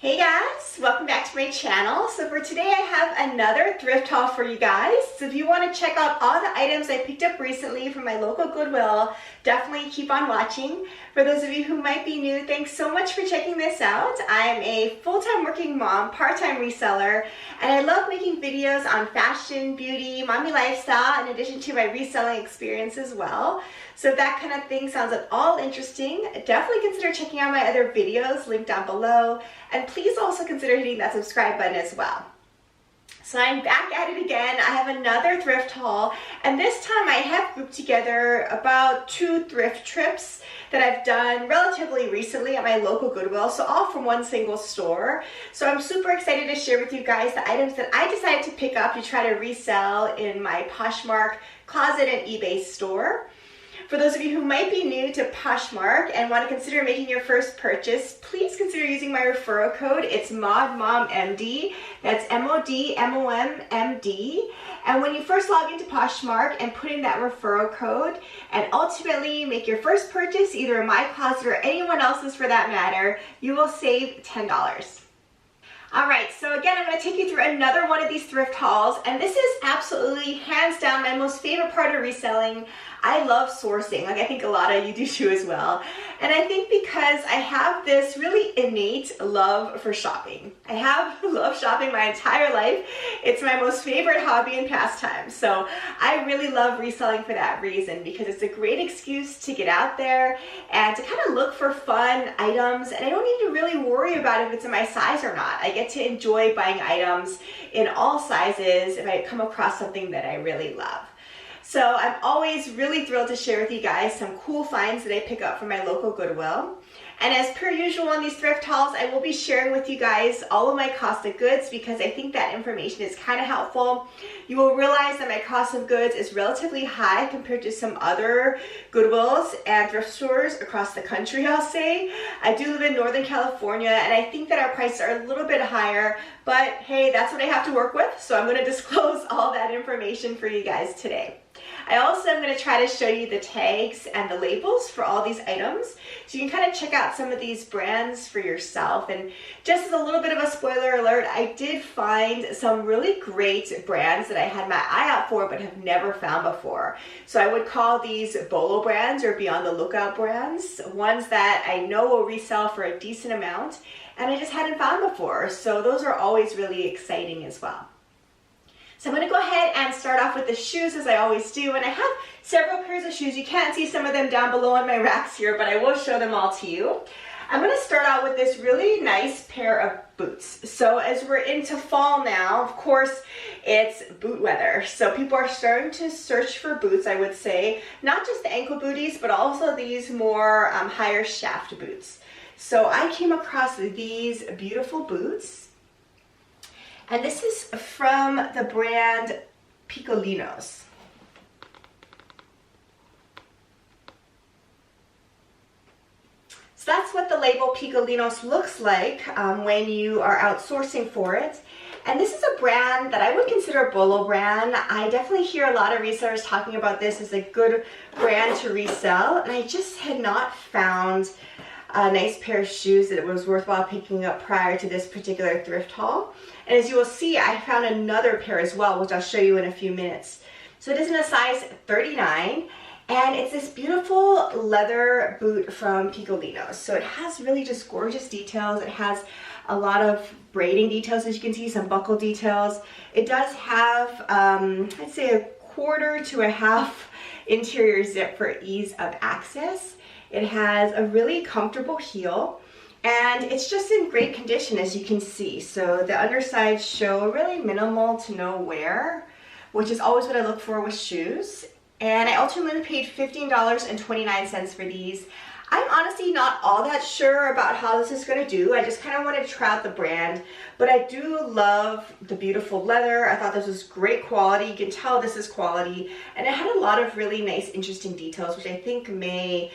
Hey guys, welcome back to my channel. So for today I have another thrift haul for you guys. So if you want to check out all the items I picked up recently from my local Goodwill, definitely keep on watching. For those of you who might be new, thanks so much for checking this out. I'm a full-time working mom, part-time reseller, and I love making videos on fashion, beauty, mommy lifestyle, in addition to my reselling experience as well. So if that kind of thing sounds at all interesting, definitely consider checking out my other videos linked down below. And please also consider hitting that subscribe button as well. So I'm back at it again. I have another thrift haul, and this time I have grouped together about 2 thrift trips that I've done relatively recently at my local Goodwill, so all from one single store. So I'm super excited to share with you guys the items that I decided to pick up to try to resell in my Poshmark closet and eBay store. For those of you who might be new to Poshmark and want to consider making your first purchase, please consider using my referral code. It's MODMOMMD. That's MODMOMMD. And when you first log into Poshmark and put in that referral code and ultimately make your first purchase, either in my closet or anyone else's for that matter, you will save $10. Alright, so again, I'm going to take you through another one of these thrift hauls, and this is absolutely, hands down, my most favorite part of reselling. I love sourcing, like I think a lot of you do too as well. And I think because I have this really innate love for shopping. I have loved shopping my entire life. It's my most favorite hobby and pastime. So I really love reselling for that reason, because it's a great excuse to get out there and to kind of look for fun items, and I don't need to really worry about if it's in my size or not. I get to enjoy buying items in all sizes if I come across something that I really love. So I'm always really thrilled to share with you guys some cool finds that I pick up from my local Goodwill. And as per usual on these thrift hauls, I will be sharing with you guys all of my cost of goods, because I think that information is kind of helpful. You will realize that my cost of goods is relatively high compared to some other Goodwills and thrift stores across the country, I'll say. I do live in Northern California, and I think that our prices are a little bit higher, but hey, that's what I have to work with, so I'm going to disclose all that information for you guys today. I also am going to try to show you the tags and the labels for all these items, so you can kind of check out some of these brands for yourself. And just as a little bit of a spoiler alert, I did find some really great brands that I had my eye out for but have never found before. So I would call these BOLO brands, or be on the lookout brands, ones that I know will resell for a decent amount and I just hadn't found before. So those are always really exciting as well. So I'm going to go ahead and start off with the shoes, as I always do, and I have several pairs of shoes. You can't see some of them down below on my racks here, but I will show them all to you. I'm going to start out with this really nice pair of boots. So as we're into fall now, of course, it's boot weather. So people are starting to search for boots, I would say, not just the ankle booties, but also these more higher shaft boots. So I came across these beautiful boots. And this is from the brand Piccolinos. So that's what the label Piccolinos looks like when you are outsourcing for it. And this is a brand that I would consider a BOLO brand. I definitely hear a lot of resellers talking about this as a good brand to resell, and I just had not found a nice pair of shoes that it was worthwhile picking up prior to this particular thrift haul. And as you will see, I found another pair as well, which I'll show you in a few minutes. So it is in a size 39, and it's this beautiful leather boot from Piccolinos. So it has really just gorgeous details. It has a lot of braiding details, as you can see, some buckle details. It does have, I'd say, a 1/4 to a 1/2 interior zip for ease of access. It has a really comfortable heel, and it's just in great condition, as you can see. So the undersides show really minimal to no wear, which is always what I look for with shoes. And I ultimately paid $15.29 for these. I'm honestly not all that sure about how this is going to do. I just kind of want to try out the brand, but I do love the beautiful leather. I thought this was great quality. You can tell this is quality, and it had a lot of really nice, interesting details, which I think may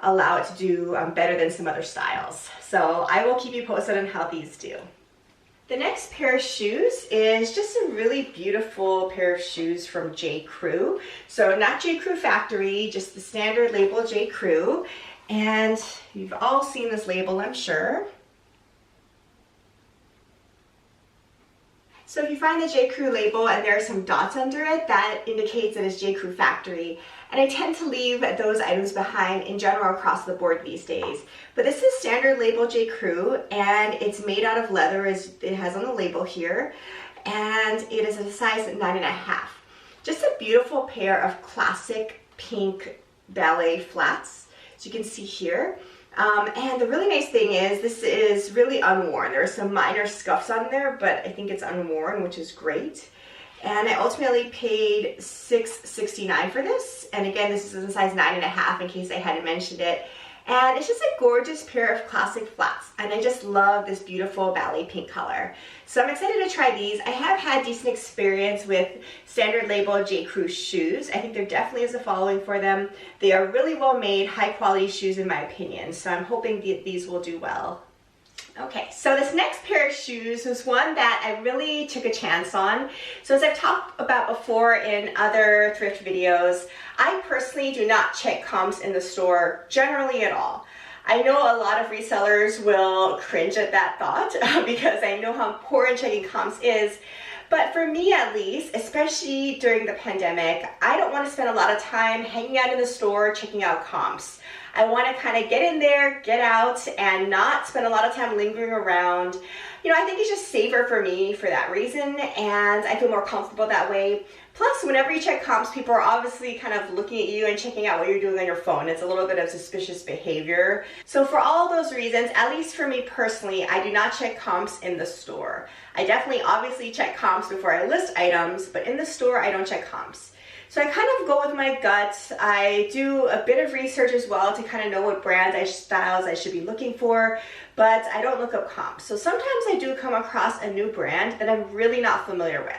allow it to do better than some other styles. So I will keep you posted on how these do. The next pair of shoes is just a really beautiful pair of shoes from J. Crew. So not J. Crew Factory, just the standard label J. Crew. And you've all seen this label, I'm sure. So if you find the J. Crew label and there are some dots under it, that indicates that it's J. Crew factory. And I tend to leave those items behind in general across the board these days. But this is standard label J. Crew, and it's made out of leather, as it has on the label here. And it is a size 9.5. Just a beautiful pair of classic pink ballet flats, as you can see here. And the really nice thing is this is really unworn. There are some minor scuffs on there, but I think it's unworn, which is great. And I ultimately paid $6.69 for this. And again, this is in size 9.5 in case I hadn't mentioned it. And it's just a gorgeous pair of classic flats. And I just love this beautiful ballet pink color. So I'm excited to try these. I have had decent experience with standard label J. Crew shoes. I think there definitely is a following for them. They are really well made, high quality shoes in my opinion. So I'm hoping these will do well. Okay, so this next pair of shoes was one that I really took a chance on. So as I've talked about before in other thrift videos, I personally do not check comps in the store generally at all. I know a lot of resellers will cringe at that thought because I know how important checking comps is. But for me at least, especially during the pandemic, I don't want to spend a lot of time hanging out in the store checking out comps. I want to kind of get in there, get out, and not spend a lot of time lingering around. You know, I think it's just safer for me for that reason, and I feel more comfortable that way. Plus, whenever you check comps, people are obviously kind of looking at you and checking out what you're doing on your phone. It's a little bit of suspicious behavior. So for all those reasons, at least for me personally, I do not check comps in the store. I definitely obviously check comps before I list items, but in the store, I don't check comps. So I kind of go with my gut. I do a bit of research as well to kind of know what brands, styles I should be looking for, but I don't look up comps. So sometimes I do come across a new brand that I'm really not familiar with.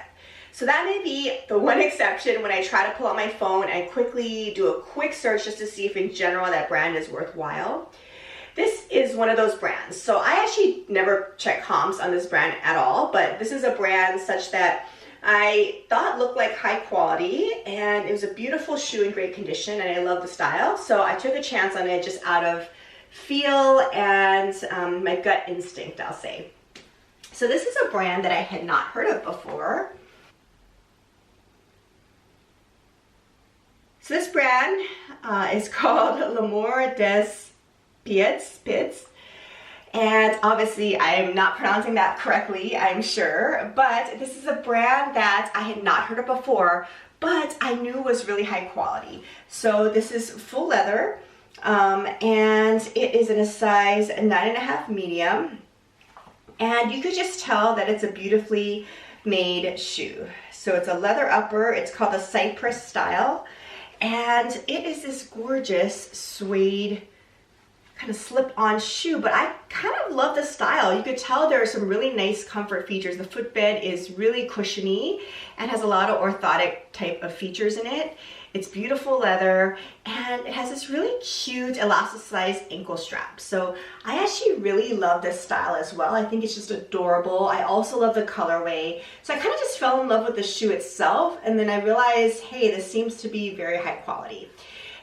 So that may be the one exception when I try to pull out my phone and quickly do a quick search just to see if in general that brand is worthwhile. This is one of those brands. So I actually never check comps on this brand at all, but this is a brand such that I thought looked like high quality, and it was a beautiful shoe in great condition, and I love the style. So I took a chance on it just out of feel and my gut instinct, I'll say. So this is a brand that I had not heard of before. So this brand is called Des Piedspitz. And obviously I am not pronouncing that correctly, I'm sure, but this is a brand that I had not heard of before, but I knew was really high quality. So this is full leather, and it is in a size 9.5 medium, and you could just tell that it's a beautifully made shoe. So it's a leather upper, it's called the Cypress style, and it is this gorgeous suede kind of slip-on shoe, but I kind of love the style. You could tell there are some really nice comfort features. The footbed is really cushiony and has a lot of orthotic type of features in it. It's beautiful leather, and it has this really cute elasticized ankle strap. So I actually really love this style as well. I think it's just adorable. I also love the colorway. So I kind of just fell in love with the shoe itself, and then I realized, hey, this seems to be very high quality.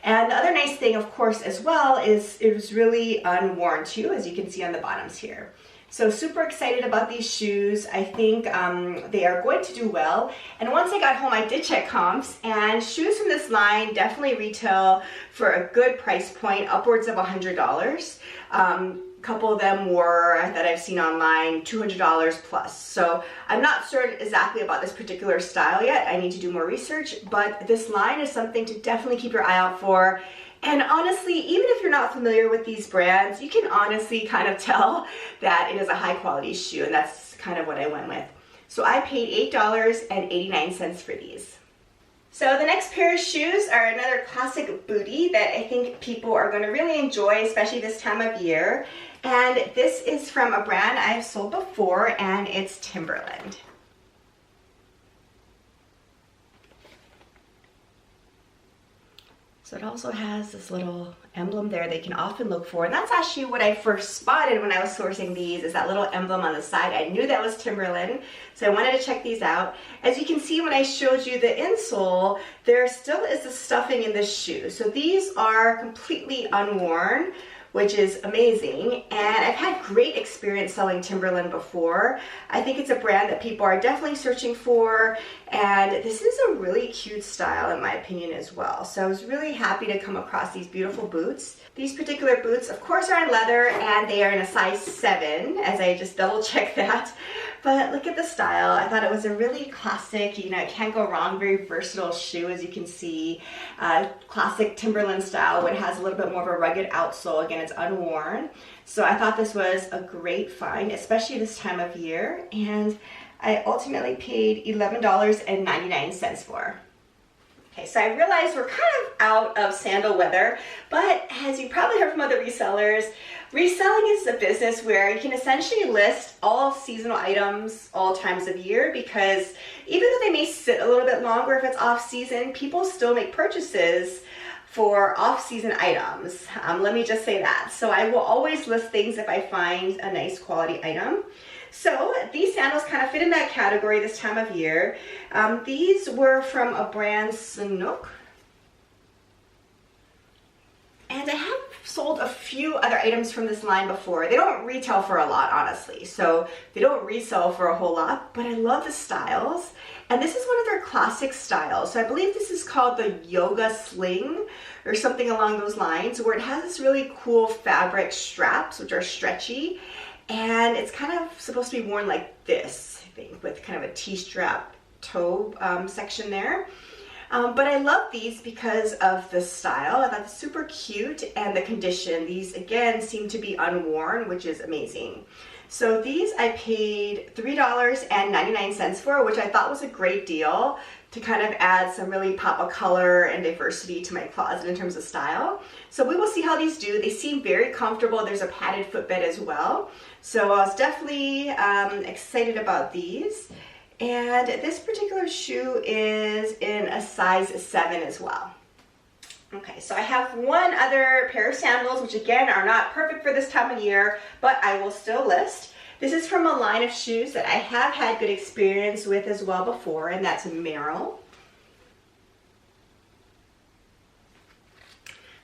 And the other nice thing, of course, as well, is it was really unworn too, as you can see on the bottoms here. So super excited about these shoes. I think they are going to do well. And once I got home, I did check comps, and shoes from this line definitely retail for a good price point, upwards of $100. A couple of them were, that I've seen online, $200 plus. So I'm not certain exactly about this particular style yet. I need to do more research, but this line is something to definitely keep your eye out for. And honestly, even if you're not familiar with these brands, you can honestly kind of tell that it is a high quality shoe, and that's kind of what I went with. So I paid $8.89 for these. So the next pair of shoes are another classic booty that I think people are going to really enjoy, especially this time of year. And this is from a brand I've sold before, and it's Timberland. So it also has this little emblem there they can often look for, and that's actually what I first spotted when I was sourcing these, is that little emblem on the side. I knew that was Timberland, so I wanted to check these out. As you can see when I showed you the insole, there still is the stuffing in this shoe. So these are completely unworn, which is amazing. And I've had great experience selling Timberland before. I think it's a brand that people are definitely searching for, and this is a really cute style in my opinion as well. So I was really happy to come across these beautiful boots. These particular boots, of course, are in leather, and they are in a size 7, as I just double checked that. But look at the style. I thought it was a really classic, you know, it can't go wrong, very versatile shoe, as you can see. Classic Timberland style, where it has a little bit more of a rugged outsole. Again, it's unworn. So I thought this was a great find, especially this time of year. And I ultimately paid $11.99 for. Okay, so I realize we're kind of out of sandal weather, but as you probably heard from other resellers, reselling is a business where you can essentially list all seasonal items all times of year, because even though they may sit a little bit longer if it's off season, people still make purchases for off-season items. Let me just say that. So I will always list things if I find a nice quality item. So these sandals kind of fit in that category this time of year. These were from a brand, Sanook. And I have sold a few other items from this line before. They don't retail for a lot, honestly. So they don't resell for a whole lot, but I love the styles. And this is one of their classic styles. So I believe this is called the Yoga Sling or something along those lines, where it has this really cool fabric straps, which are stretchy. And it's kind of supposed to be worn like this, I think, with kind of a T-strap toe section there. But I love these because of the style. I thought it's super cute, and the condition. These, again, seem to be unworn, which is amazing. So these I paid $3.99 for, which I thought was a great deal to kind of add some really pop of color and diversity to my closet in terms of style. So we will see how these do. They seem very comfortable. There's a padded footbed as well. So I was definitely excited about these. And this particular shoe is in a size 7 as well. Okay, so I have one other pair of sandals, which again are not perfect for this time of year, but I will still list. This is from a line of shoes that I have had good experience with as well before, and that's Merrell.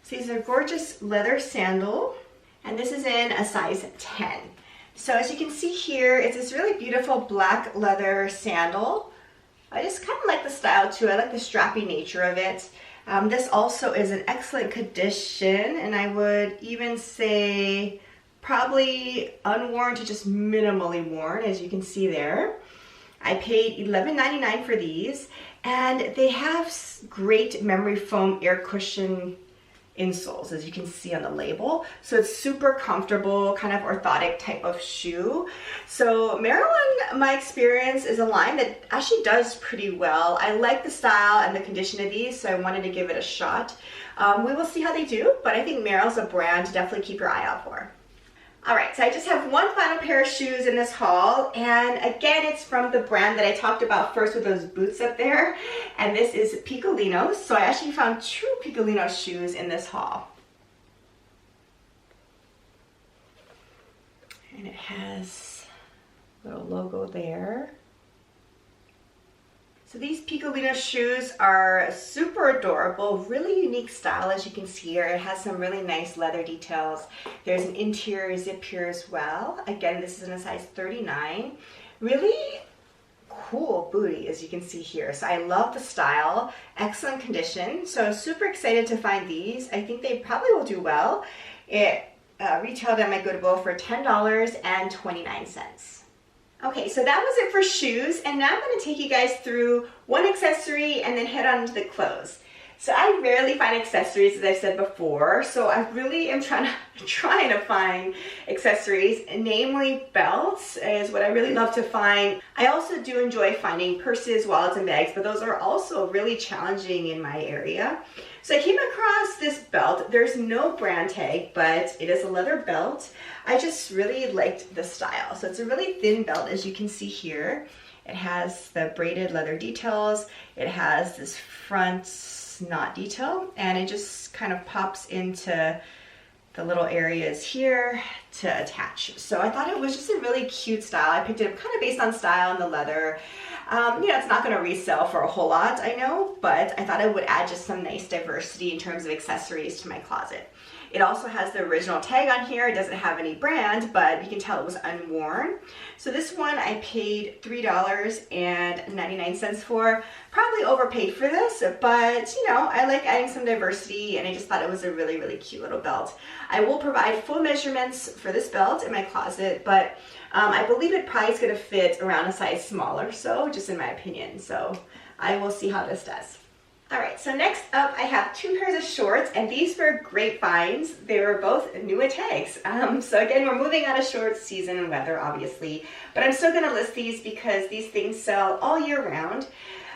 So these are gorgeous leather sandal, and this is in a size 10. So as you can see here, it's this really beautiful black leather sandal. I just kind of like the style too. I like the strappy nature of it. This also is in excellent condition, and I would even say probably unworn to just minimally worn, as you can see there. I paid $11.99 for these, and they have great memory foam air cushion insoles, as you can see on the label. So it's super comfortable, kind of orthotic type of shoe. So Merrell, in my experience, is a line that actually does pretty well. I like the style and the condition of these, so I wanted to give it a shot. We will see how they do, but I think Merrell's a brand to definitely keep your eye out for. All right, so I just have one final pair of shoes in this haul, and again, it's from the brand that I talked about first with those boots up there, and this is Piccolinos. So I actually found 2 Piccolino shoes in this haul. And it has a little logo there. So these Piccolino shoes are super adorable, really unique style, as you can see here. It has some really nice leather details. There's an interior zip here as well. Again, this is in a size 39. Really cool booty, as you can see here. So I love the style, excellent condition. So I'm super excited to find these. I think they probably will do well. It retailed at my Goodwill for $10.29. Okay, so that was it for shoes, and now I'm going to take you guys through one accessory and then head on to the clothes. So I rarely find accessories, as I've said before, so I really am trying to find accessories, namely belts is what I really love to find. I also do enjoy finding purses, wallets, and bags, but those are also really challenging in my area. So I came across this belt. There's no brand tag, but it is a leather belt. I just really liked the style. So it's a really thin belt, as you can see here. It has the braided leather details. It has this front knot detail, and it just kind of pops into the little areas here to attach. So I thought it was just a really cute style. I picked it up kind of based on style and the leather. You know, it's not going to resell for a whole lot, I know, but I thought it would add just some nice diversity in terms of accessories to my closet. It also has the original tag on here. It doesn't have any brand, but you can tell it was unworn. So this one I paid $3.99 for. Probably overpaid for this, but you know, I like adding some diversity and I just thought it was a really, really cute little belt. I will provide full measurements for this belt in my closet, but I believe it probably is going to fit around a size smaller, so just in my opinion. So I will see how this does. Alright, so next up I have two pairs of shorts, and these were grapevines. They were both new at tags. So again, we're moving out of shorts season and weather, obviously, but I'm still going to list these because these things sell all year round.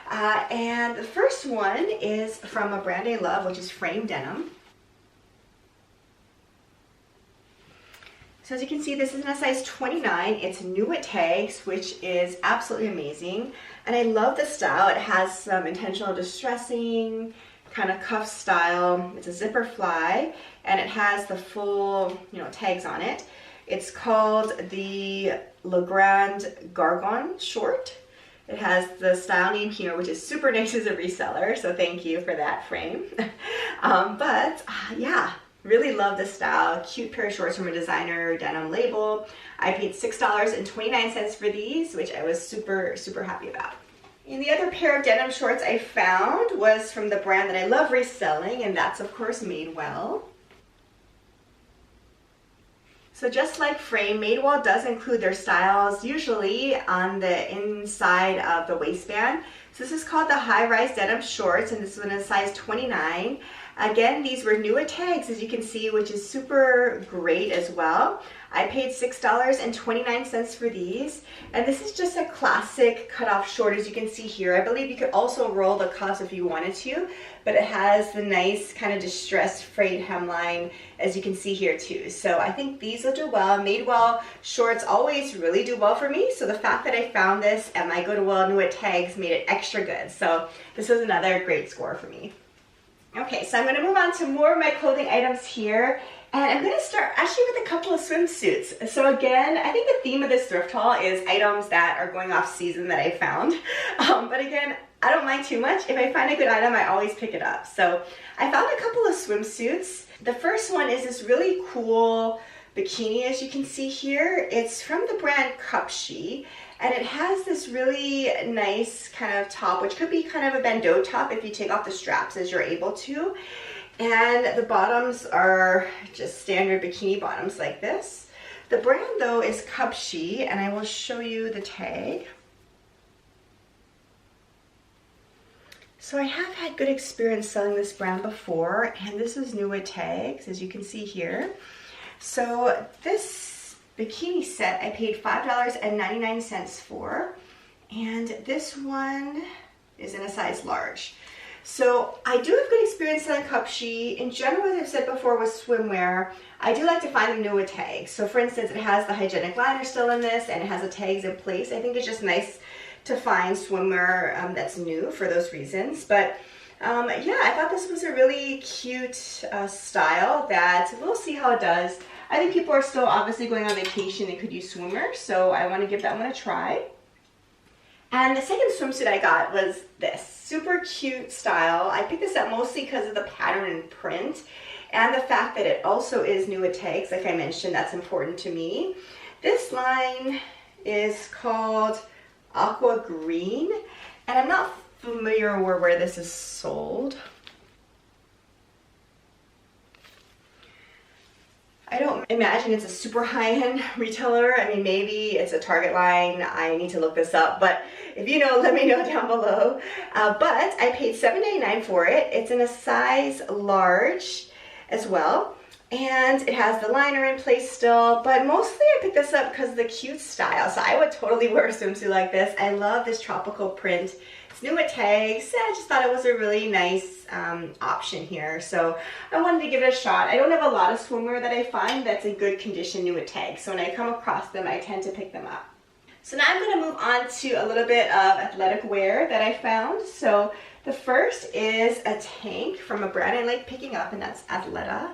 And the first one is from a brand I love, which is Frame Denim. So as you can see, this is in a size 29. It's new at tags, which is absolutely amazing. And I love the style. It has some intentional distressing, kind of cuff style. It's a zipper fly, and it has the full, you know, tags on it. It's called the Le Grand Gargon short. It has the style name here, which is super nice as a reseller, so thank you for that, Frame. Yeah. Really love this style. Cute pair of shorts from a designer denim label. I paid $6.29 for these, which I was super, super happy about. And the other pair of denim shorts I found was from the brand that I love reselling, and that's of course Madewell. So just like Frame, Madewell does include their styles usually on the inside of the waistband. So this is called the High Rise Denim Shorts, and this one is size 29. Again, these were new at tags, as you can see, which is super great as well. I paid $6.29 for these, and this is just a classic cutoff short, as you can see here. I believe you could also roll the cuffs if you wanted to, but it has the nice kind of distressed frayed hemline, as you can see here too. So I think these will do well. Madewell shorts always really do well for me, so the fact that I found this at my Goodwill new at tags made it extra good. So this was another great score for me. Okay, so I'm going to move on to more of my clothing items here, and I'm going to start actually with a couple of swimsuits. So again, I think the theme of this thrift haul is items that are going off season that I found. But again, I don't mind too much. If I find a good item, I always pick it up. So I found a couple of swimsuits. The first one is this really cool bikini, as you can see here. It's from the brand Cupshe. And it has this really nice kind of top, which could be kind of a bandeau top if you take off the straps as you're able to. And the bottoms are just standard bikini bottoms like this. The brand though is Cupshe, and I will show you the tag. So I have had good experience selling this brand before, and this is new at tags, as you can see here. So this bikini set I paid $5.99 for, and this one is in a size large. So I do have good experience selling Cupshe. In general, as I've said before with swimwear, I do like to find them new with tags. So for instance, it has the hygienic liner still in this, and it has the tags in place. I think it's just nice to find swimwear that's new for those reasons. But yeah, I thought this was a really cute style that we'll see how it does. I think people are still obviously going on vacation and could use swimmers, so I want to give that one a try. And the second swimsuit I got was this super cute style. I picked this up mostly because of the pattern and print, and the fact that it also is new at tags. Like I mentioned, that's important to me. This line is called Aqua Green, and I'm not familiar where this is sold. I don't imagine it's a super high-end retailer. I mean, maybe it's a Target line. I need to look this up, but if you know, let me know down below. But I paid $7.99 for it. It's in a size large as well, and it has the liner in place still, but mostly I picked this up because of the cute style. So I would totally wear a swimsuit like this. I love this tropical print. It's new at tags. I just thought it was a really nice option here, so I wanted to give it a shot. I don't have a lot of swimwear that I find that's in good condition new at tags, so when I come across them, I tend to pick them up. So now I'm going to move on to a little bit of athletic wear that I found. So the first is a tank from a brand I like picking up, and that's Athleta.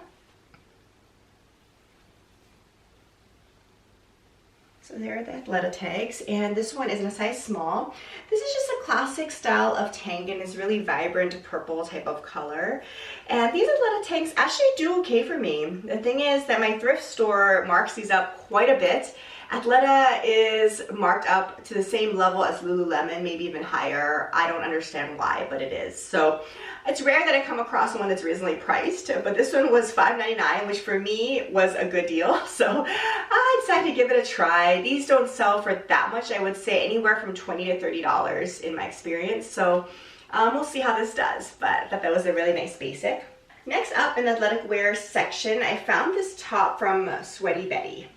So there are the Athleta tags, and this one is in a size small. This is just a classic style of tank, and it's really vibrant purple type of color. And these Athleta tags actually do okay for me. The thing is that my thrift store marks these up quite a bit. Athleta is marked up to the same level as Lululemon, maybe even higher. I don't understand why, but it is. So it's rare that I come across one that's reasonably priced, but this one was $5.99, which for me was a good deal. So I decided to give it a try. These don't sell for that much. I would say anywhere from $20 to $30 in my experience. So we'll see how this does, but I thought that was a really nice basic. Next up in the athletic wear section, I found this top from Sweaty Betty.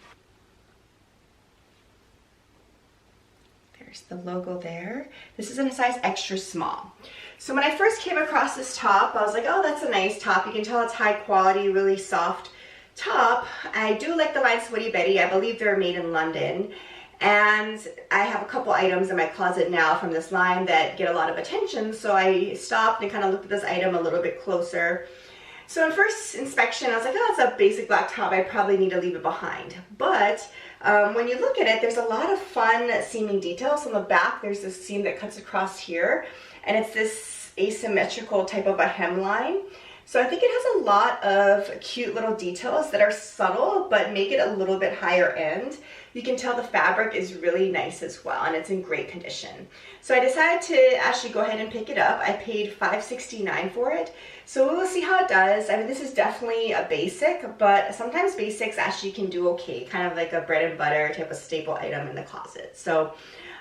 There's the logo there. This is in a size extra small. So when I first came across this top, I was like, oh, that's a nice top. You can tell it's high quality, really soft top. I do like the line Sweaty Betty. I believe they're made in London. And I have a couple items in my closet now from this line that get a lot of attention. So I stopped and kind of looked at this item a little bit closer. So on first inspection, I was like, oh, it's a basic black top. I probably need to leave it behind. But when you look at it, there's a lot of fun seaming details. On the back, there's this seam that cuts across here, and it's this asymmetrical type of a hemline. So I think it has a lot of cute little details that are subtle, but make it a little bit higher end. You can tell the fabric is really nice as well, and it's in great condition. So I decided to actually go ahead and pick it up. I paid $5.69 for it. So we will see how it does. I mean, this is definitely a basic, but sometimes basics actually can do okay, kind of like a bread and butter type of staple item in the closet. So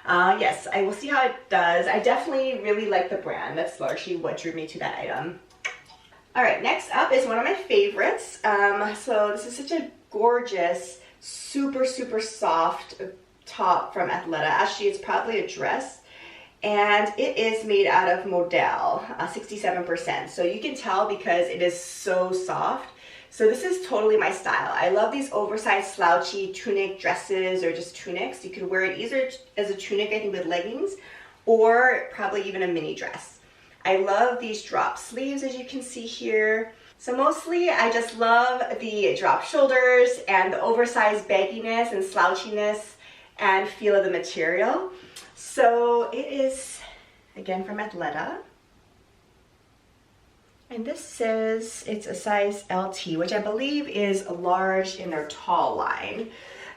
yes, I will see how it does. I definitely really like the brand. That's largely what drew me to that item. All right, next up is one of my favorites. So this is such a gorgeous, super, super soft top from Athleta. Actually, it's probably a dress. And it is made out of modal, 67%. So you can tell because it is so soft. So this is totally my style. I love these oversized slouchy tunic dresses or just tunics. You could wear it either as a tunic, I think, with leggings, or probably even a mini dress. I love these drop sleeves, as you can see here. So mostly I just love the drop shoulders and the oversized bagginess and slouchiness and feel of the material. So it is, again, from Athleta. And this says it's a size LT, which I believe is large in their tall line.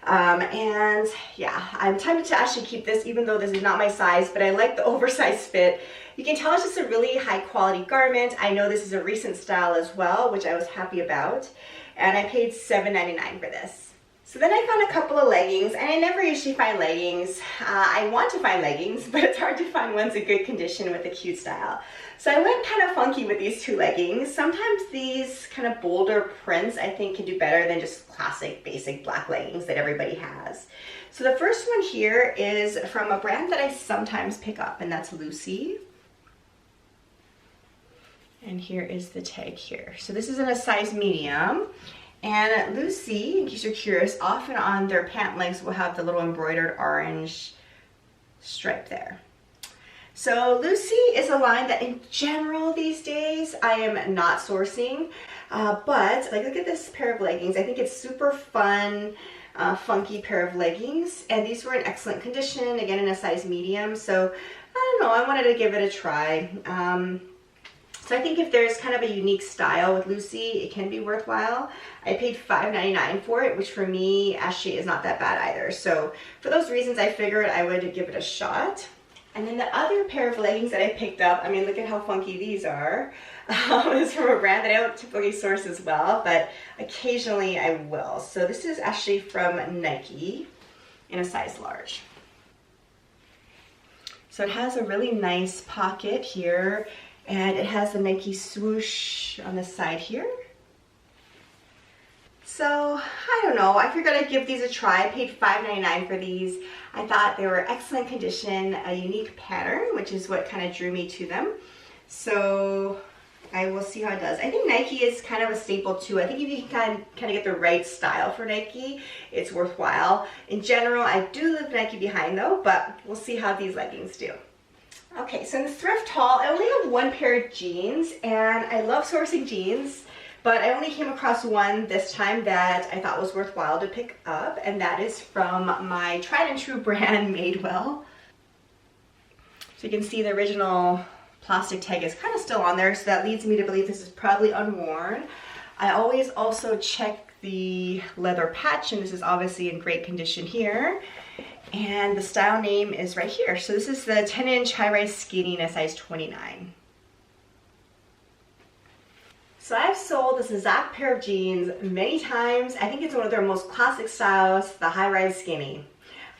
And yeah, I'm tempted to actually keep this, even though this is not my size, but I like the oversized fit. You can tell it's just a really high quality garment. I know this is a recent style as well, which I was happy about. And I paid $7.99 for this. So then I found a couple of leggings, and I never usually find leggings. I want to find leggings, but it's hard to find ones in good condition with a cute style. So I went kind of funky with these two leggings. Sometimes these kind of bolder prints I think can do better than just classic basic black leggings that everybody has. So the first one here is from a brand that I sometimes pick up, and that's Lucy. And here is the tag here. So this is in a size medium. And Lucy, in case you're curious, often on their pant legs will have the little embroidered orange stripe there. So Lucy is a line that in general these days I am not sourcing, but like look at this pair of leggings. I think it's super fun, funky pair of leggings, and these were in excellent condition, again in a size medium. So I don't know, I wanted to give it a try. So I think if there's kind of a unique style with Lucy, it can be worthwhile. I paid $5.99 for it, which for me actually is not that bad either. So for those reasons, I figured I would give it a shot. And then the other pair of leggings that I picked up, I mean, look at how funky these are. It's from a brand that I don't typically source as well, but occasionally I will. So this is actually from Nike in a size large. So it has a really nice pocket here, and it has the Nike swoosh on the side here. So I don't know, I figured I'd give these a try. I paid $5.99 for these. I thought they were excellent condition, a unique pattern, which is what kind of drew me to them. So I will see how it does. I think Nike is kind of a staple too. I think if you can kind of get the right style for Nike, it's worthwhile. In general, I do leave Nike behind though, but we'll see how these leggings do. Okay, so in the thrift haul, I only have one pair of jeans, and I love sourcing jeans, but I only came across one this time that I thought was worthwhile to pick up, and that is from my tried and true brand, Madewell. So you can see the original plastic tag is kind of still on there, so that leads me to believe this is probably unworn. I always also check the leather patch, and this is obviously in great condition here. And the style name is right here. So this is the 10-inch high-rise skinny in a size 29. So I've sold this exact pair of jeans many times. I think it's one of their most classic styles, the high-rise skinny.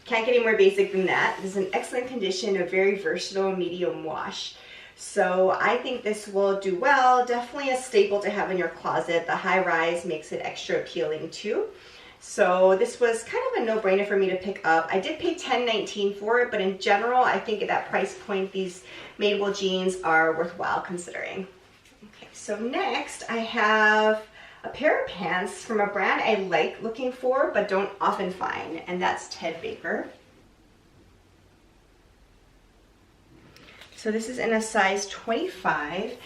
Can't get any more basic than that. This is in excellent condition, a very versatile medium wash. So I think this will do well. Definitely a staple to have in your closet. The high-rise makes it extra appealing too. So this was kind of a no-brainer for me to pick up. I did pay $10.19 for it, but in general, I think at that price point, these Madewell jeans are worthwhile considering. Okay, so next I have a pair of pants from a brand I like looking for, but don't often find, and that's Ted Baker. So this is in a size 25.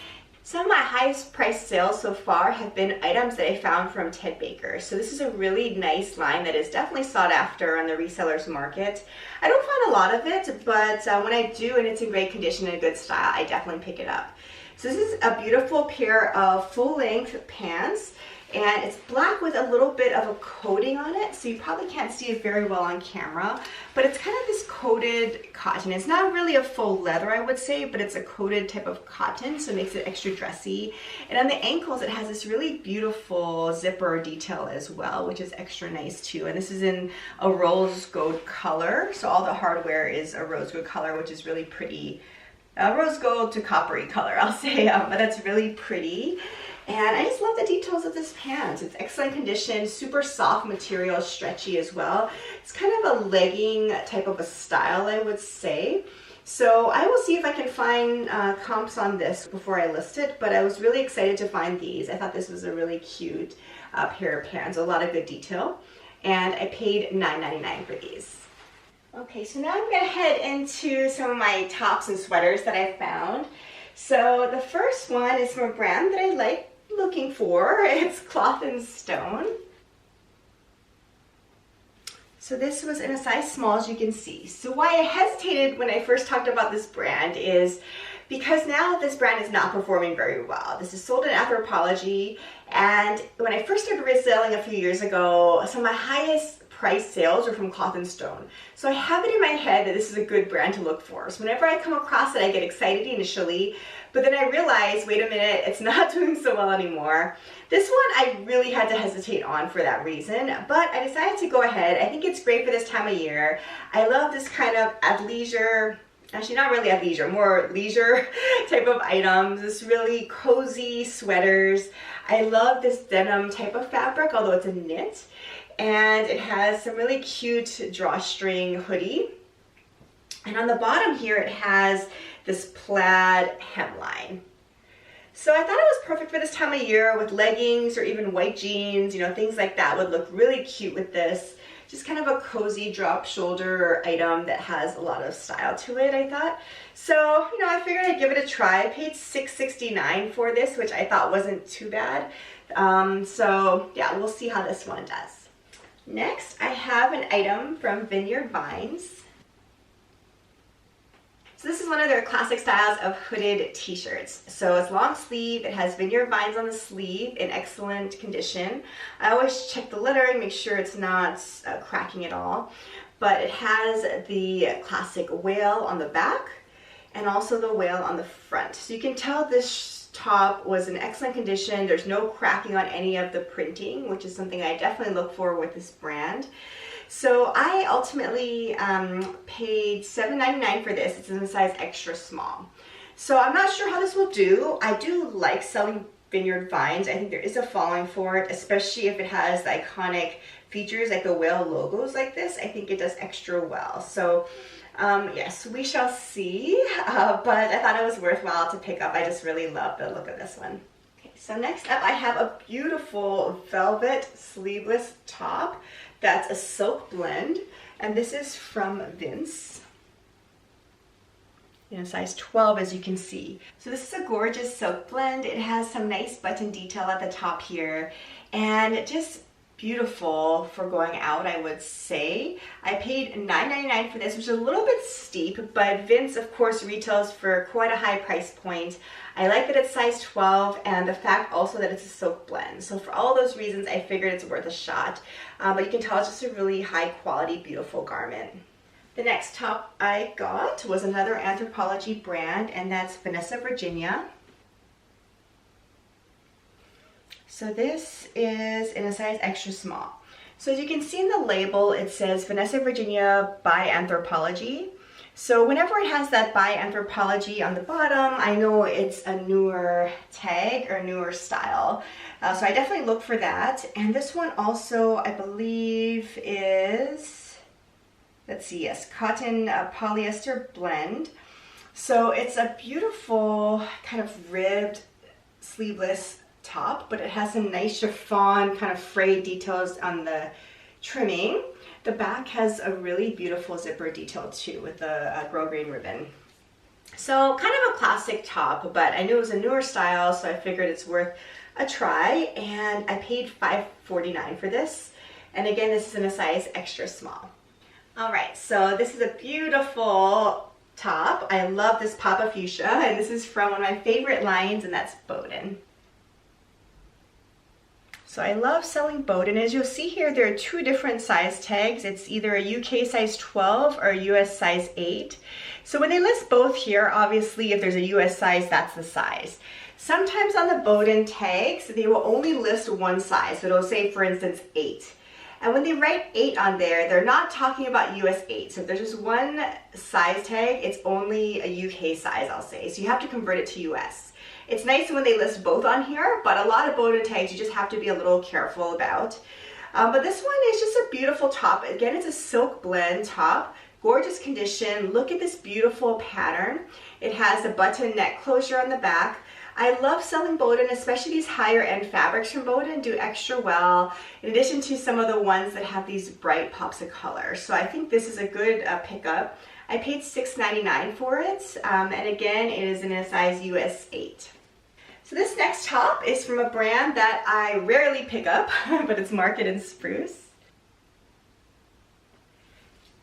Some of my highest priced sales so far have been items that I found from Ted Baker. So this is a really nice line that is definitely sought after on the resellers market. I don't find a lot of it, but when I do and it's in great condition and good style, I definitely pick it up. So this is a beautiful pair of full-length pants, and it's black with a little bit of a coating on it, so you probably can't see it very well on camera, but it's kind of this coated cotton. It's not really a full leather, I would say, but it's a coated type of cotton, so it makes it extra dressy. And on the ankles, it has this really beautiful zipper detail as well, which is extra nice too. And this is in a rose gold color, so all the hardware is a rose gold color, which is really pretty. Rose gold to coppery color, I'll say, but that's really pretty. And I just love the details of this pants. It's excellent condition, super soft material, stretchy as well. It's kind of a legging type of a style, I would say. So I will see if I can find comps on this before I list it, but I was really excited to find these. I thought this was a really cute pair of pants, a lot of good detail. And I paid $9.99 for these. Okay, so now I'm going to head into some of my tops and sweaters that I found. So the first one is from a brand that I like looking for. It's Cloth & Stone. So this was in a size small, as you can see. So why I hesitated when I first talked about this brand is because now this brand is not performing very well. This is sold in Anthropologie, and when I first started reselling a few years ago, some of my highest price sales are from Cloth & Stone. So I have it in my head that this is a good brand to look for. So whenever I come across it, I get excited initially, but then I realize, wait a minute, it's not doing so well anymore. This one I really had to hesitate on for that reason, but I decided to go ahead. I think it's great for this time of year. I love this kind of athleisure, actually not really athleisure, more leisure type of items. This really cozy sweaters. I love this denim type of fabric, although it's a knit. And it has some really cute drawstring hoodie. And on the bottom here, it has this plaid hemline. So I thought it was perfect for this time of year with leggings or even white jeans, you know, things like that would look really cute with this. Just kind of a cozy drop shoulder item that has a lot of style to it, I thought. So, you know, I figured I'd give it a try. I paid $6.69 for this, which I thought wasn't too bad. So yeah, we'll see how this one does. Next, I have an item from Vineyard Vines. So this is one of their classic styles of hooded t-shirts. So it's long sleeve, it has Vineyard Vines on the sleeve in excellent condition. I always check the lettering, make sure it's not cracking at all. But it has the classic whale on the back and also the whale on the front. So you can tell this top was in excellent condition. There's no cracking on any of the printing, which is something I definitely look for with this brand. So I ultimately paid $7.99 for this. It's in a size extra small. So I'm not sure how this will do. I do like selling Vineyard Vines. I think there is a following for it, especially if it has the iconic features like the whale logos like this. I think it does extra well. So yes, we shall see, but I thought it was worthwhile to pick up. I just really love the look of this one. Okay, so next up I have a beautiful velvet sleeveless top that's a silk blend, and this is from Vince. in a size 12, as you can see. So this is a gorgeous silk blend. It has some nice button detail at the top here, and just beautiful for going out, I would say. I paid $9.99 for this, which is a little bit steep, but Vince, of course, retails for quite a high price point. I like that it's size 12, and the fact also that it's a silk blend. So for all those reasons, I figured it's worth a shot. But you can tell it's just a really high quality, beautiful garment. The next top I got was another Anthropologie brand, and that's Vanessa Virginia. So this is in a size extra small. So as you can see in the label, it says Vanessa Virginia by Anthropologie. So whenever it has that by Anthropologie on the bottom, I know it's a newer tag or newer style. So I definitely look for that. And this one also, I believe, is, let's see, yes, cotton polyester blend. So it's a beautiful kind of ribbed sleeveless top, but it has some nice chiffon kind of frayed details on the trimming. The back has a really beautiful zipper detail too, with a grosgrain ribbon. So kind of a classic top, but I knew it was a newer style, so I figured it's worth a try, and I paid $5.49 for this. And again, this is in a size extra small. All right, so this is a beautiful top. I love this Papa Fuchsia, and this is from one of my favorite lines, and that's Boden. So I love selling Boden. As you'll see here, there are two different size tags. It's either a UK size 12 or a US size 8. So when they list both here, obviously if there's a US size, that's the size. Sometimes on the Boden tags, they will only list one size. So it'll say, for instance, 8. And when they write 8 on there, they're not talking about US 8. So if there's just one size tag, it's only a UK size, I'll say. So you have to convert it to US. It's nice when they list both on here, but a lot of Boden tags you just have to be a little careful about. But this one is just a beautiful top. Again, it's a silk blend top, gorgeous condition. Look at this beautiful pattern. It has a button neck closure on the back. I love selling Boden, especially these higher end fabrics from Boden do extra well, in addition to some of the ones that have these bright pops of color. So I think this is a good pickup. I paid $6.99 for it, and again, it is in a size US 8. So this next top is from a brand that I rarely pick up, but it's Market and Spruce.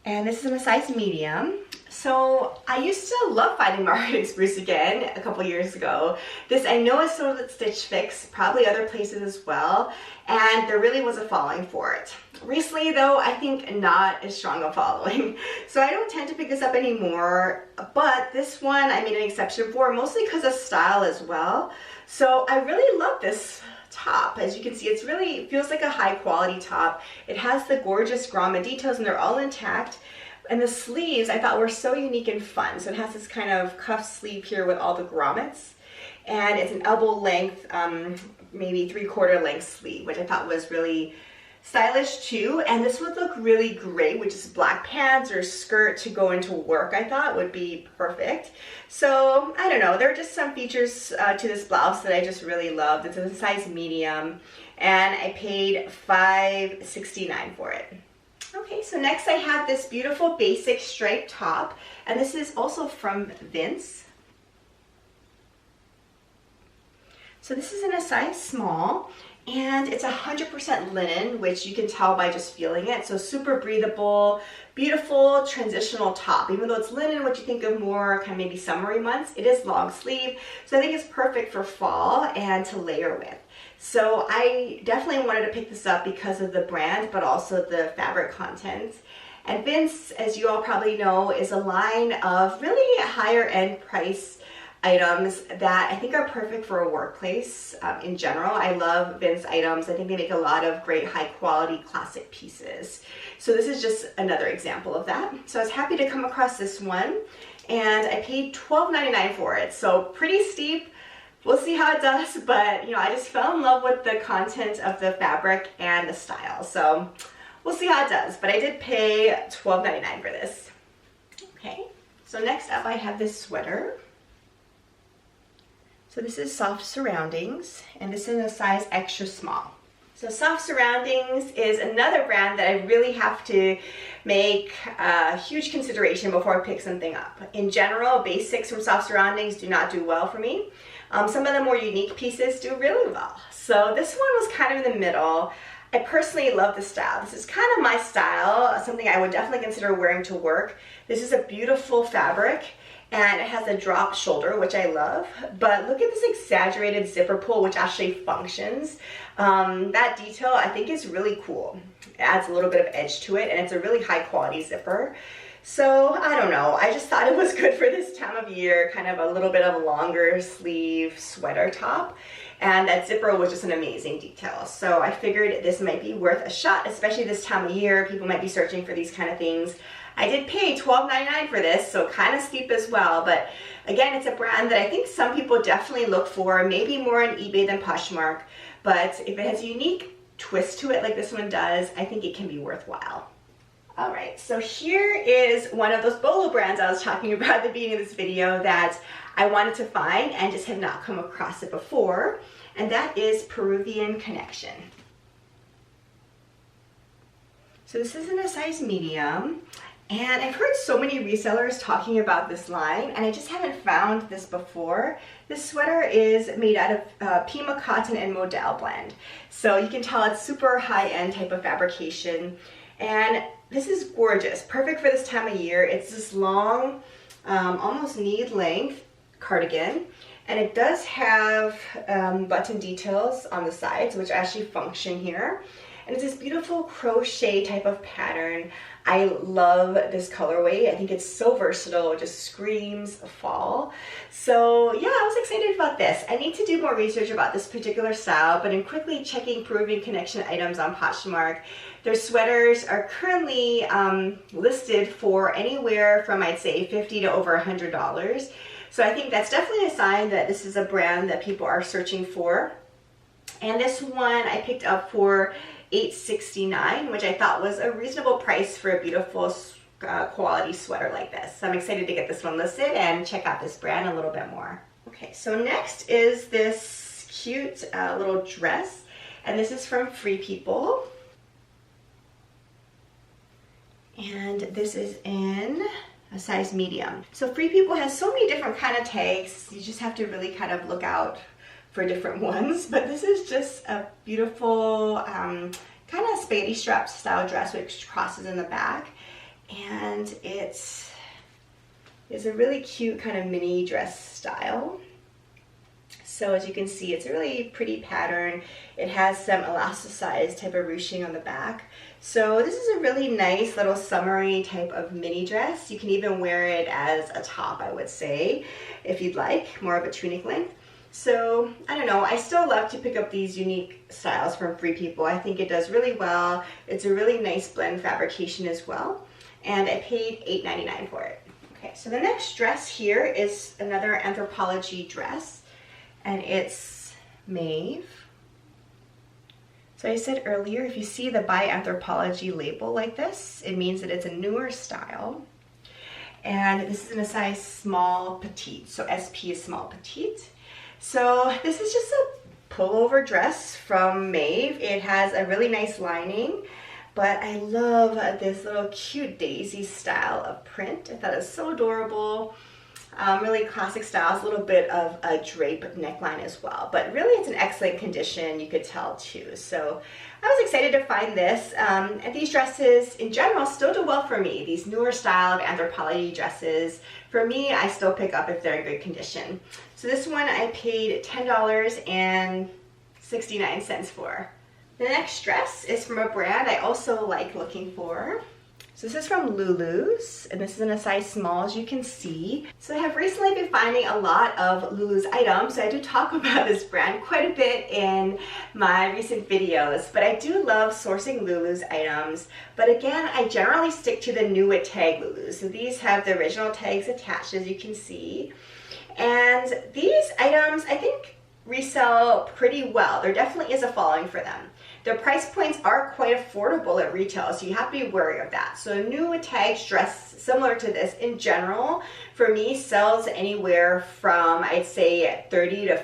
And this is in a size medium. So I used to love finding Market and Spruce again a couple years ago. This I know is sold at Stitch Fix, probably other places as well, and there really was a following for it. Recently though, I think not as strong a following. So I don't tend to pick this up anymore, but this one I made an exception for, mostly because of style as well. So I really love this top. As you can see, it really feels like a high quality top. It has the gorgeous grommet details and they're all intact. And the sleeves I thought were so unique and fun. So it has this kind of cuff sleeve here with all the grommets. And it's an elbow length, maybe 3/4 length sleeve, which I thought was really stylish too. And this would look really great with just black pants or skirt to go into work. I thought would be perfect. So I don't know, there are just some features to this blouse that I just really loved. It's a size medium, and I paid $5.69 for it. Okay, so next I have this beautiful basic striped top, and this is also from Vince. So this is in a size small, and it's 100% linen, which you can tell by just feeling it. So super breathable, beautiful transitional top. Even though it's linen, what you think of more kind of maybe summery months, it is long sleeve. So I think it's perfect for fall and to layer with. So I definitely wanted to pick this up because of the brand, but also the fabric content. And Vince, as you all probably know, is a line of really higher end price items that I think are perfect for a workplace in general. I love Vince items. I think they make a lot of great high quality classic pieces. So this is just another example of that. So I was happy to come across this one, and I paid $12.99 for it. So pretty steep. We'll see how it does, but you know, I just fell in love with the content of the fabric and the style. So we'll see how it does, but I did pay $12.99 for this. Okay, so next up I have this sweater. So this is Soft Surroundings, and this is in a size extra small. So Soft Surroundings is another brand that I really have to make a huge consideration before I pick something up. In general, basics from Soft Surroundings do not do well for me. Some of the more unique pieces do really well. So this one was kind of in the middle. I personally love the style. This is kind of my style, something I would definitely consider wearing to work. This is a beautiful fabric, and it has a drop shoulder, which I love. But look at this exaggerated zipper pull, which actually functions. That detail I think is really cool. It adds a little bit of edge to it, and it's a really high quality zipper. So I don't know, I just thought it was good for this time of year, kind of a little bit of longer sleeve sweater top. And that zipper was just an amazing detail. So I figured this might be worth a shot, especially this time of year. People might be searching for these kind of things. I did pay $12.99 for this, so kind of steep as well. But again, it's a brand that I think some people definitely look for, maybe more on eBay than Poshmark. But if it has a unique twist to it like this one does, I think it can be worthwhile. All right, so here is one of those BOLO brands I was talking about at the beginning of this video that I wanted to find and just had not come across it before, and that is Peruvian Connection. So this is in a size medium, and I've heard so many resellers talking about this line, and I just haven't found this before. This sweater is made out of Pima cotton and modal blend, so you can tell it's super high-end type of fabrication. And this is gorgeous, perfect for this time of year. It's this long, almost knee length cardigan, and it does have button details on the sides, which actually function here. And it's this beautiful crochet type of pattern. I love this colorway. I think it's so versatile, it just screams fall. So yeah, I was excited about this. I need to do more research about this particular style, but in quickly checking Peruvian Connection items on Poshmark, their sweaters are currently listed for anywhere from, I'd say, $50 to over $100. So I think that's definitely a sign that this is a brand that people are searching for. And this one I picked up for $8.69, which I thought was a reasonable price for a beautiful quality sweater like this. So I'm excited to get this one listed and check out this brand a little bit more. Okay, so next is this cute little dress, and this is from Free People. And this is in a size medium. So Free People has so many different kind of tags, you just have to really kind of look out for different ones, but this is just a beautiful kind of spaghetti strap style dress which crosses in the back, and it's a really cute kind of mini dress style. So as you can see, it's a really pretty pattern. It has some elasticized type of ruching on the back. So this is a really nice little summery type of mini dress. You can even wear it as a top, I would say, if you'd like, more of a tunic length. So, I don't know, I still love to pick up these unique styles from Free People. I think it does really well. It's a really nice blend fabrication as well. And I paid $8.99 for it. Okay, so the next dress here is another Anthropologie dress. And it's mauve. So I said earlier, if you see the by Anthropologie label like this, it means that it's a newer style. And this is in a size small petite, so SP is small petite. So this is just a pullover dress from Mauve. It has a really nice lining, but I love this little cute daisy style of print. I thought it was so adorable. Really classic styles, a little bit of a drape neckline as well, but really it's in excellent condition, you could tell too. So I was excited to find this, and these dresses in general still do well for me. These newer style of Anthropologie dresses, for me, I still pick up if they're in good condition. So this one I paid $10.69 for. The next dress is from a brand I also like looking for. So this is from Lulu's, and this is in a size small, as you can see. So I have recently been finding a lot of Lulu's items. So I do talk about this brand quite a bit in my recent videos, but I do love sourcing Lulu's items. But again, I generally stick to the new with tag Lulu's. So these have the original tags attached, as you can see. And these items, I think, resell pretty well. There definitely is a following for them. Their price points are quite affordable at retail, so you have to be wary of that. So a new with tags dress similar to this in general, for me, sells anywhere from, I'd say, $30 to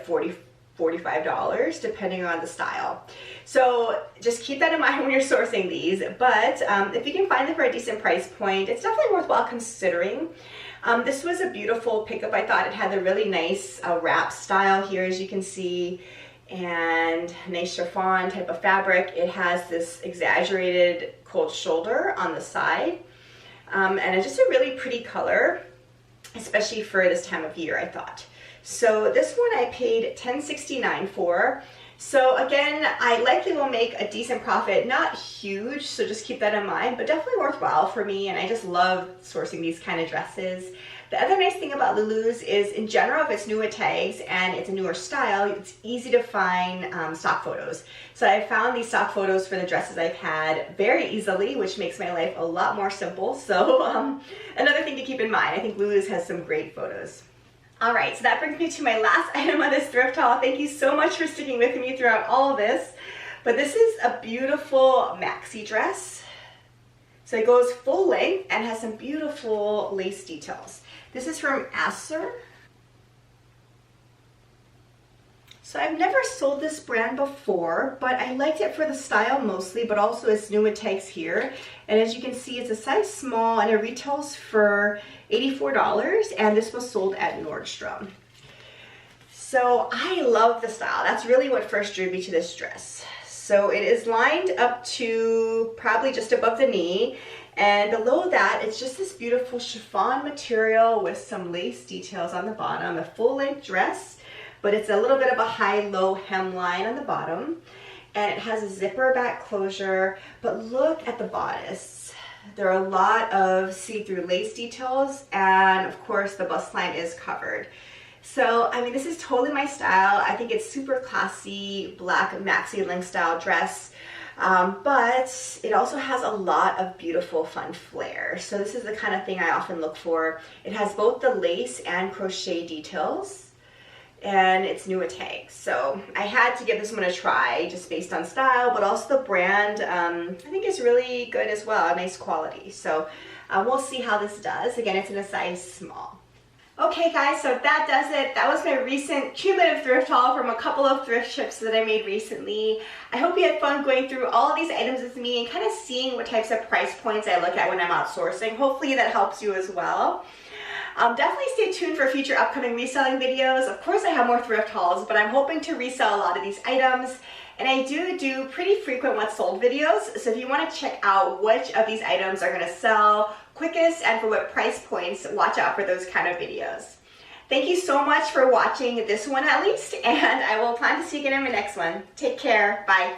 $45 depending on the style. So just keep that in mind when you're sourcing these, but if you can find them for a decent price point, it's definitely worthwhile considering. This was a beautiful pickup. I thought it had a really nice wrap style here, as you can see, and nice chiffon type of fabric. It has this exaggerated cold shoulder on the side, and it's just a really pretty color, especially for this time of year, I thought. So this one I paid $10.69 for. So again, I likely will make a decent profit, not huge, so just keep that in mind, but definitely worthwhile for me, and I just love sourcing these kind of dresses. The other nice thing about Lulu's is, in general, if it's newer tags and it's a newer style, it's easy to find stock photos. So I found these stock photos for the dresses I've had very easily, which makes my life a lot more simple. So another thing to keep in mind, I think Lulu's has some great photos. Alright, so that brings me to my last item of this thrift haul. Thank you so much for sticking with me throughout all of this. But this is a beautiful maxi dress. So it goes full length and has some beautiful lace details. This is from Acer. So I've never sold this brand before, but I liked it for the style mostly, but also its newer tags here. And as you can see, it's a size small and it retails for $84, and this was sold at Nordstrom. So I love the style. That's really what first drew me to this dress. So it is lined up to probably just above the knee, and below that it's just this beautiful chiffon material with some lace details on the bottom. A full-length dress, but it's a little bit of a high-low hemline on the bottom, and it has a zipper back closure. But look at the bodice. There are a lot of see-through lace details, and of course the bust line is covered. So, I mean, this is totally my style. I think it's super classy, black maxi length style dress, but it also has a lot of beautiful fun flair. So this is the kind of thing I often look for. It has both the lace and crochet details, and it's newer tags. So I had to give this one a try just based on style, but also the brand I think is really good as well, nice quality. So we'll see how this does. Again, it's in a size small. Okay guys, so that does it. That was my recent cumulative thrift haul from a couple of thrift trips that I made recently. I hope you had fun going through all of these items with me and kind of seeing what types of price points I look at when I'm outsourcing. Hopefully that helps you as well. Definitely stay tuned for future upcoming reselling videos. Of course I have more thrift hauls, but I'm hoping to resell a lot of these items. And I do pretty frequent what's sold videos, so if you want to check out which of these items are going to sell quickest and for what price points, watch out for those kind of videos. Thank you so much for watching this one at least, and I will plan to see you again in my next one. Take care. Bye.